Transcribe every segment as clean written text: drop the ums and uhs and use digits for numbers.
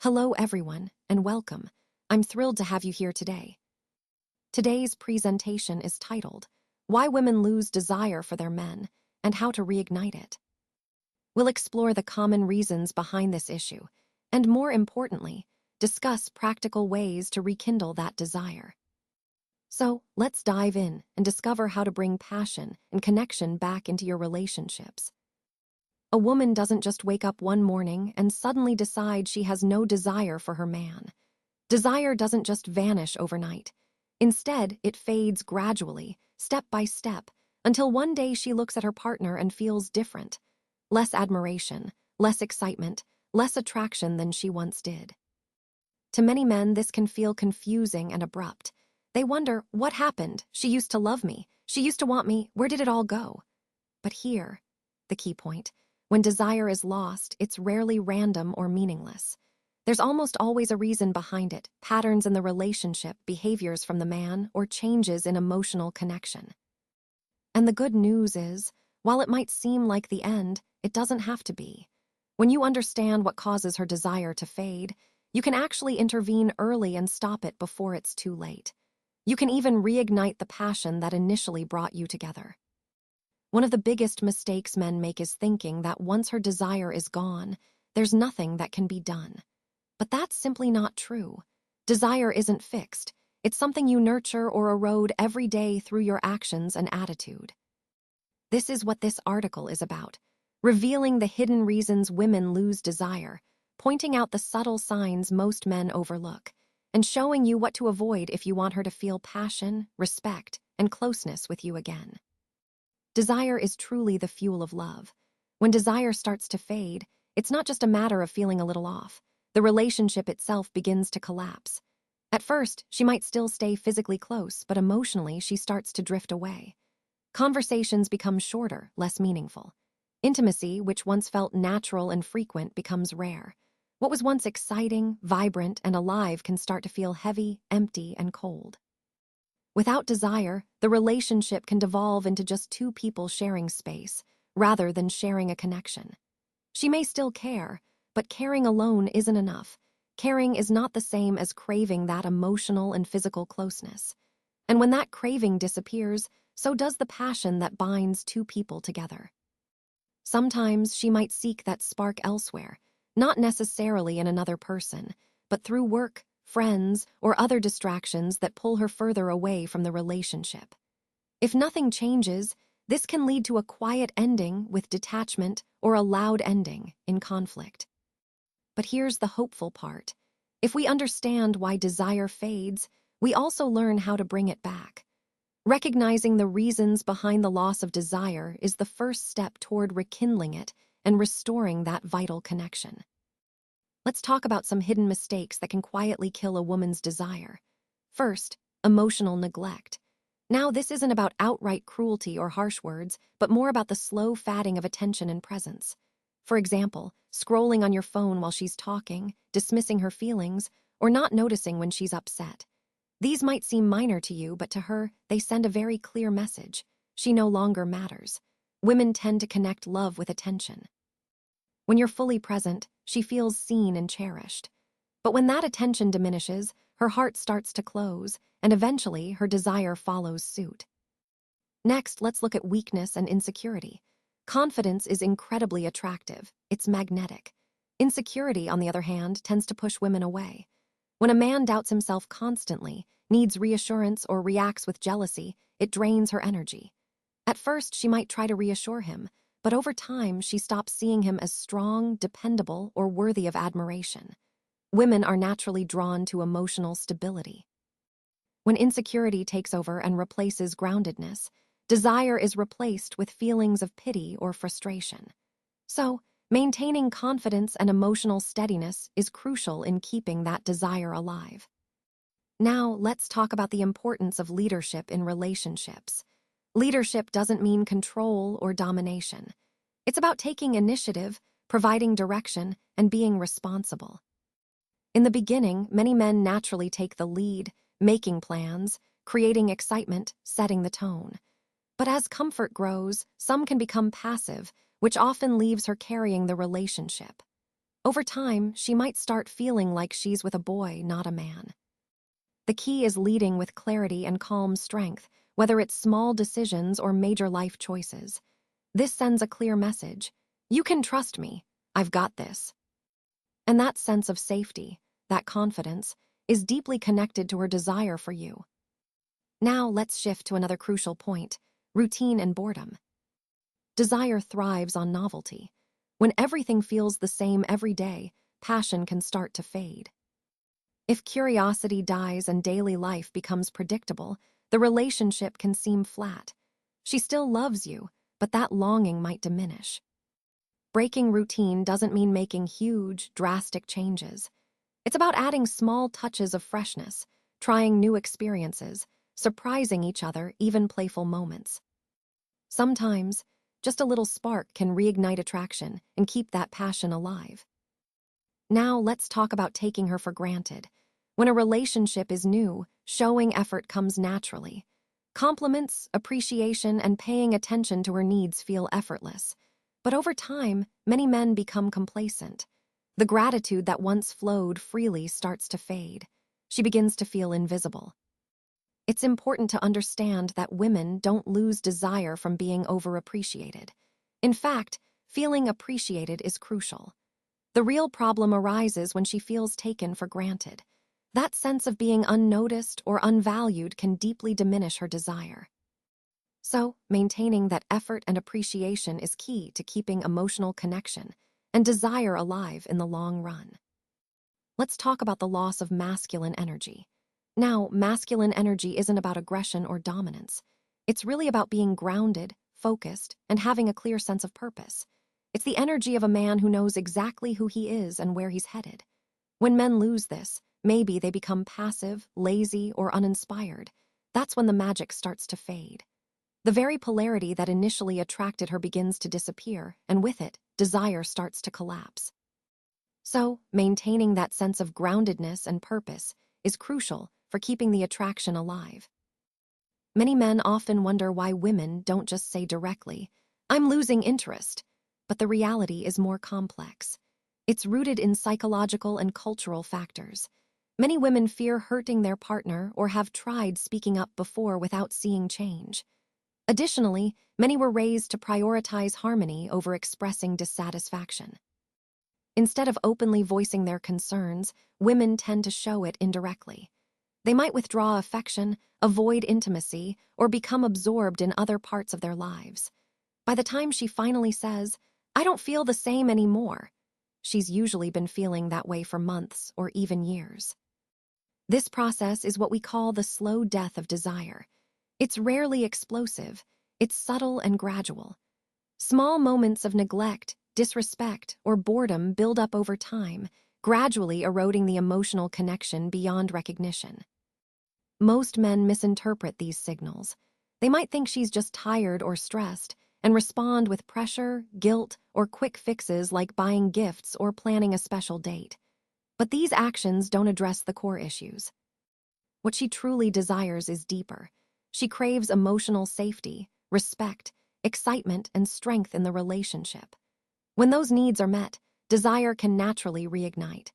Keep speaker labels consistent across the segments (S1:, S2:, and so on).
S1: Hello, everyone, and welcome. I'm thrilled to have you here today. Today's presentation is titled, Why Women Lose Desire for Their Men and How to Reignite It. We'll explore the common reasons behind this issue, and more importantly, discuss practical ways to rekindle that desire. So, let's dive in and discover how to bring passion and connection back into your relationships. A woman doesn't just wake up one morning and suddenly decide she has no desire for her man. Desire doesn't just vanish overnight. Instead, it fades gradually, step by step, until one day she looks at her partner and feels different. Less admiration, less excitement, less attraction than she once did. To many men, this can feel confusing and abrupt. They wonder, what happened? She used to love me. She used to want me. Where did it all go? But here, the key point, when desire is lost, it's rarely random or meaningless. There's almost always a reason behind it, patterns in the relationship, behaviors from the man, or changes in emotional connection. And the good news is, while it might seem like the end, it doesn't have to be. When you understand what causes her desire to fade, you can actually intervene early and stop it before it's too late. You can even reignite the passion that initially brought you together. One of the biggest mistakes men make is thinking that once her desire is gone, there's nothing that can be done. But that's simply not true. Desire isn't fixed. It's something you nurture or erode every day through your actions and attitude. This is what this article is about, revealing the hidden reasons women lose desire, pointing out the subtle signs most men overlook, and showing you what to avoid if you want her to feel passion, respect, and closeness with you again. Desire is truly the fuel of love. When desire starts to fade, it's not just a matter of feeling a little off. The relationship itself begins to collapse. At first, she might still stay physically close, but emotionally, she starts to drift away. Conversations become shorter, less meaningful. Intimacy, which once felt natural and frequent, becomes rare. What was once exciting, vibrant, and alive can start to feel heavy, empty, and cold. Without desire, the relationship can devolve into just two people sharing space, rather than sharing a connection. She may still care, but caring alone isn't enough. Caring is not the same as craving that emotional and physical closeness. And when that craving disappears, so does the passion that binds two people together. Sometimes she might seek that spark elsewhere, not necessarily in another person, but through work, friends, or other distractions that pull her further away from the relationship. If nothing changes, this can lead to a quiet ending with detachment or a loud ending in conflict. But here's the hopeful part. If we understand why desire fades, we also learn how to bring it back. Recognizing the reasons behind the loss of desire is the first step toward rekindling it and restoring that vital connection. Let's talk about some hidden mistakes that can quietly kill a woman's desire. First, emotional neglect. Now, this isn't about outright cruelty or harsh words, but more about the slow fatting of attention and presence. For example, scrolling on your phone while she's talking, dismissing her feelings, or not noticing when she's upset. These might seem minor to you, but to her, they send a very clear message. She no longer matters. Women tend to connect love with attention. When you're fully present, she feels seen and cherished. But when that attention diminishes, her heart starts to close, and eventually her desire follows suit. Next, let's look at weakness and insecurity. Confidence is incredibly attractive. It's magnetic. Insecurity, on the other hand, tends to push women away. When a man doubts himself constantly, needs reassurance, or reacts with jealousy, it drains her energy. At first, she might try to reassure him, but over time, she stops seeing him as strong, dependable, or worthy of admiration. Women are naturally drawn to emotional stability. When insecurity takes over and replaces groundedness, desire is replaced with feelings of pity or frustration. So, maintaining confidence and emotional steadiness is crucial in keeping that desire alive. Now, let's talk about the importance of leadership in relationships. Leadership doesn't mean control or domination. It's about taking initiative, providing direction, and being responsible. In the beginning, many men naturally take the lead, making plans, creating excitement, setting the tone. But as comfort grows, some can become passive, which often leaves her carrying the relationship. Over time, she might start feeling like she's with a boy, not a man. The key is leading with clarity and calm strength, whether it's small decisions or major life choices. This sends a clear message. You can trust me. I've got this. And that sense of safety, that confidence, is deeply connected to her desire for you. Now let's shift to another crucial point: routine and boredom. Desire thrives on novelty. When everything feels the same every day, passion can start to fade. If curiosity dies and daily life becomes predictable, the relationship can seem flat. She still loves you, but that longing might diminish. Breaking routine doesn't mean making huge, drastic changes. It's about adding small touches of freshness, trying new experiences, surprising each other, even playful moments. Sometimes, just a little spark can reignite attraction and keep that passion alive. Now let's talk about taking her for granted. When a relationship is new, showing effort comes naturally. Compliments, appreciation, and paying attention to her needs feel effortless. But over time, many men become complacent. The gratitude that once flowed freely starts to fade. She begins to feel invisible. It's important to understand that women don't lose desire from being overappreciated. In fact, feeling appreciated is crucial. The real problem arises when she feels taken for granted. That sense of being unnoticed or unvalued can deeply diminish her desire. So, maintaining that effort and appreciation is key to keeping emotional connection and desire alive in the long run. Let's talk about the loss of masculine energy. Now, masculine energy isn't about aggression or dominance. It's really about being grounded, focused, and having a clear sense of purpose. It's the energy of a man who knows exactly who he is and where he's headed. When men lose this, maybe they become passive, lazy, or uninspired. That's when the magic starts to fade. The very polarity that initially attracted her begins to disappear, and with it, desire starts to collapse. So, maintaining that sense of groundedness and purpose is crucial for keeping the attraction alive. Many men often wonder why women don't just say directly, "I'm losing interest," but the reality is more complex. It's rooted in psychological and cultural factors. Many women fear hurting their partner or have tried speaking up before without seeing change. Additionally, many were raised to prioritize harmony over expressing dissatisfaction. Instead of openly voicing their concerns, women tend to show it indirectly. They might withdraw affection, avoid intimacy, or become absorbed in other parts of their lives. By the time she finally says, "I don't feel the same anymore," she's usually been feeling that way for months or even years. This process is what we call the slow death of desire. It's rarely explosive, it's subtle and gradual. Small moments of neglect, disrespect, or boredom build up over time, gradually eroding the emotional connection beyond recognition. Most men misinterpret these signals. They might think she's just tired or stressed and respond with pressure, guilt, or quick fixes like buying gifts or planning a special date. But these actions don't address the core issues. What she truly desires is deeper. She craves emotional safety, respect, excitement, and strength in the relationship. When those needs are met, desire can naturally reignite.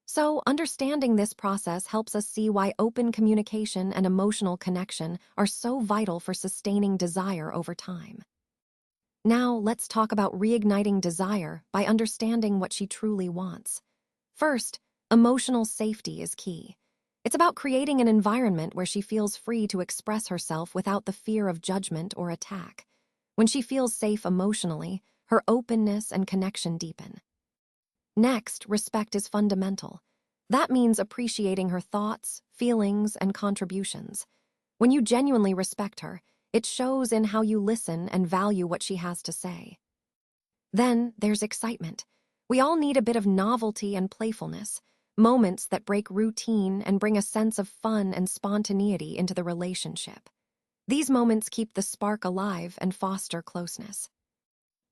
S1: So, understanding this process helps us see why open communication and emotional connection are so vital for sustaining desire over time. Now, let's talk about reigniting desire by understanding what she truly wants. First, emotional safety is key. It's about creating an environment where she feels free to express herself without the fear of judgment or attack. When she feels safe emotionally, her openness and connection deepen. Next, respect is fundamental. That means appreciating her thoughts, feelings, and contributions. When you genuinely respect her, it shows in how you listen and value what she has to say. Then there's excitement. We all need a bit of novelty and playfulness, moments that break routine and bring a sense of fun and spontaneity into the relationship. These moments keep the spark alive and foster closeness.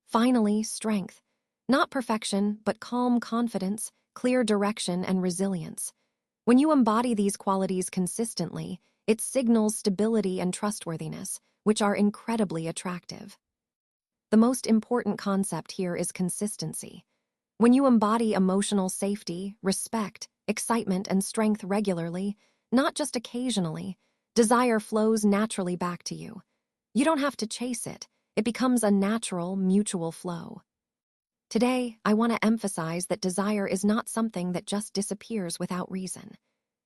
S1: Finally, strength. Not perfection, but calm confidence, clear direction, and resilience. When you embody these qualities consistently, it signals stability and trustworthiness, which are incredibly attractive. The most important concept here is consistency. When you embody emotional safety, respect, excitement, and strength regularly, not just occasionally, desire flows naturally back to you. You don't have to chase it. It becomes a natural, mutual flow. Today, I want to emphasize that desire is not something that just disappears without reason.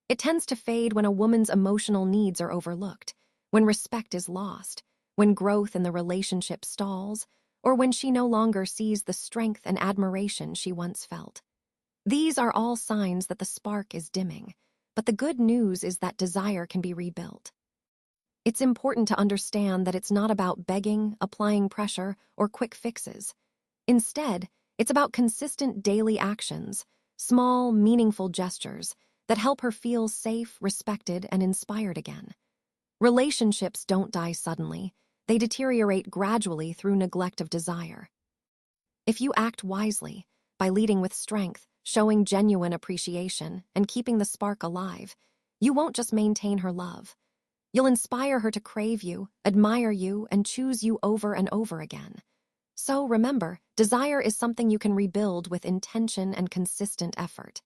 S1: It tends to fade when a woman's emotional needs are overlooked, when respect is lost, when growth in the relationship stalls, or when she no longer sees the strength and admiration she once felt. These are all signs that the spark is dimming, but the good news is that desire can be rebuilt. It's important to understand that it's not about begging, applying pressure, or quick fixes. Instead, it's about consistent daily actions, small, meaningful gestures that help her feel safe, respected, and inspired again. Relationships don't die suddenly. They deteriorate gradually through neglect of desire. If you act wisely, by leading with strength, showing genuine appreciation, and keeping the spark alive, you won't just maintain her love. You'll inspire her to crave you, admire you, and choose you over and over again. So remember, desire is something you can rebuild with intention and consistent effort.